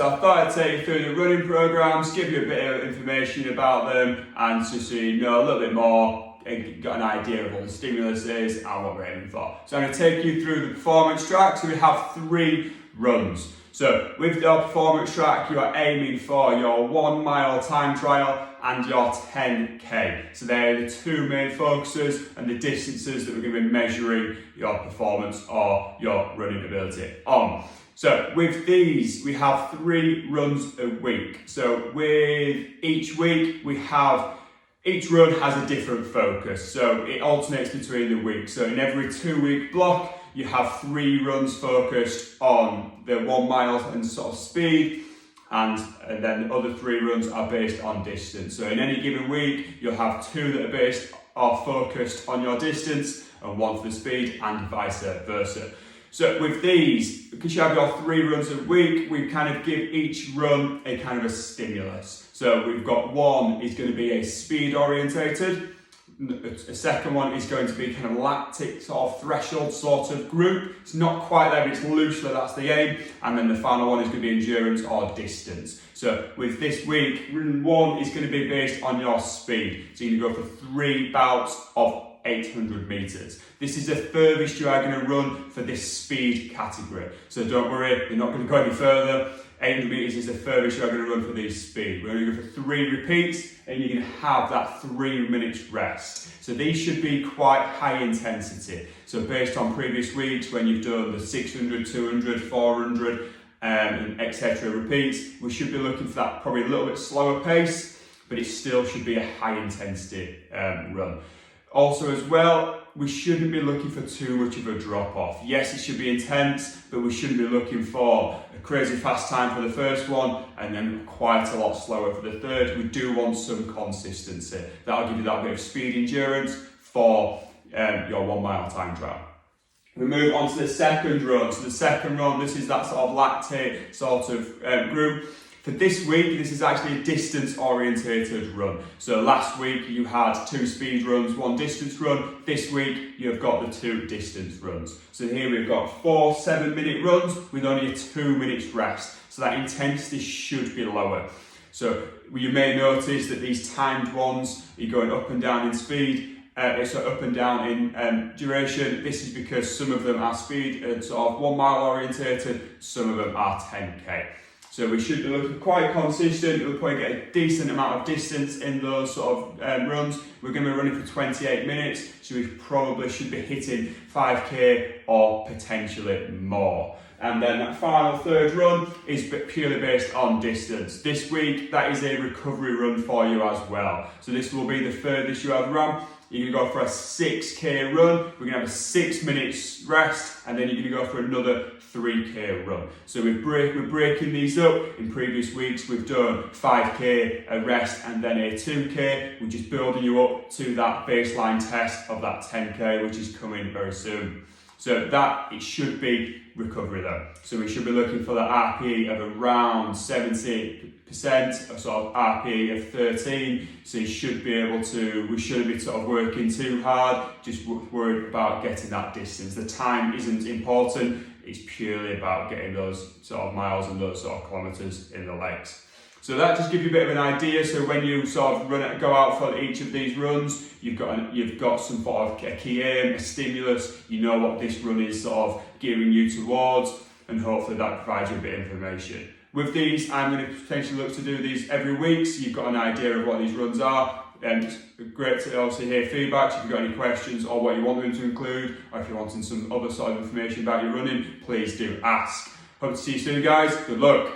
So I thought I'd take you through the running programs, give you a bit of information about them, and just so you know a little bit more, and got an idea of what the stimulus is and what we're aiming for. So I'm going to take you through the performance track. So we have 3 runs. So with your performance track, you are aiming for your 1 mile time trial and your 10k. So they're the 2 main focuses and the distances that we're going to be measuring your performance or your running ability on. So with these, we have 3 runs a week. So with each week, each run has a different focus. So it alternates between the weeks. So in every 2-week block, you have 3 runs focused on the 1 mile and sort of speed, and then the other 3 runs are based on distance. So in any given week, you'll have 2 that are focused on your distance and 1 for the speed, and vice versa. So with these, because you have your 3 runs a week, we kind of give each run a kind of a stimulus. So we've got 1 is going to be a speed orientated. A second one is going to be kind of lactic sort of threshold sort of group. It's not quite there, but it's loosely, that's the aim. And then the final one is going to be endurance or distance. So with this week, run 1 is going to be based on your speed. So you're going to go for 3 bouts of 800 meters. This is the furthest you are going to run for this speed category. So don't worry, you're not going to go any further. 800 meters is the furthest you're going to run for this speed. We're going to go for 3 repeats and you're going to have that 3 minutes rest. So these should be quite high intensity. So based on previous weeks when you've done the 600, 200, 400 and etc. repeats, we should be looking for that probably a little bit slower pace, but it still should be a high intensity run. Also as well, we shouldn't be looking for too much of a drop off. Yes, it should be intense, but we shouldn't be looking for a crazy fast time for the first one and then quite a lot slower for the third. We do want some consistency. That'll give you that bit of speed endurance for your 1 mile time trial. We move on to the second run. So the second run, this is that sort of lactate sort of group. For this week, this is actually a distance orientated run. So last week you had 2 speed runs, 1 distance run. This week you've got the 2 distance runs. So here we've got 4 7-minute runs with only a 2 minutes rest. So that intensity should be lower. So you may notice that these timed ones, you're going up and down in speed, so up and down in duration. This is because some of them are speed and sort of 1 mile orientated, some of them are 10k. So we should be looking quite consistent. We'll probably get a decent amount of distance in those sort of runs. We're going to be running for 28 minutes, so we probably should be hitting 5k or potentially more. And then that final third run is purely based on distance. This week, that is a recovery run for you as well. So this will be the furthest you have run. You're going to go for a 6k run, we're going to have a 6 minutes rest, and then you're going to go for another 3k run. So we're breaking these up. In previous weeks we've done 5k, a rest, and then a 2k. We're just building you up to that baseline test of that 10k, which is coming very soon. So that, it should be recovery though. So we should be looking for the RPE of around 70%, a sort of RPE of 13. So you should be able to, we shouldn't be sort of working too hard, just worried about getting that distance. The time isn't important, it's purely about getting those sort of miles and those sort of kilometres in the legs. So that just gives you a bit of an idea. So when you sort of go out for each of these runs, you've got some sort of a key aim, a stimulus. You know what this run is sort of gearing you towards, and hopefully that provides you a bit of information. With these, I'm going to potentially look to do these every week, so you've got an idea of what these runs are. And it's great to also hear feedback. So if you've got any questions or what you want them to include, or if you're wanting some other sort of information about your running, please do ask. Hope to see you soon, guys. Good luck.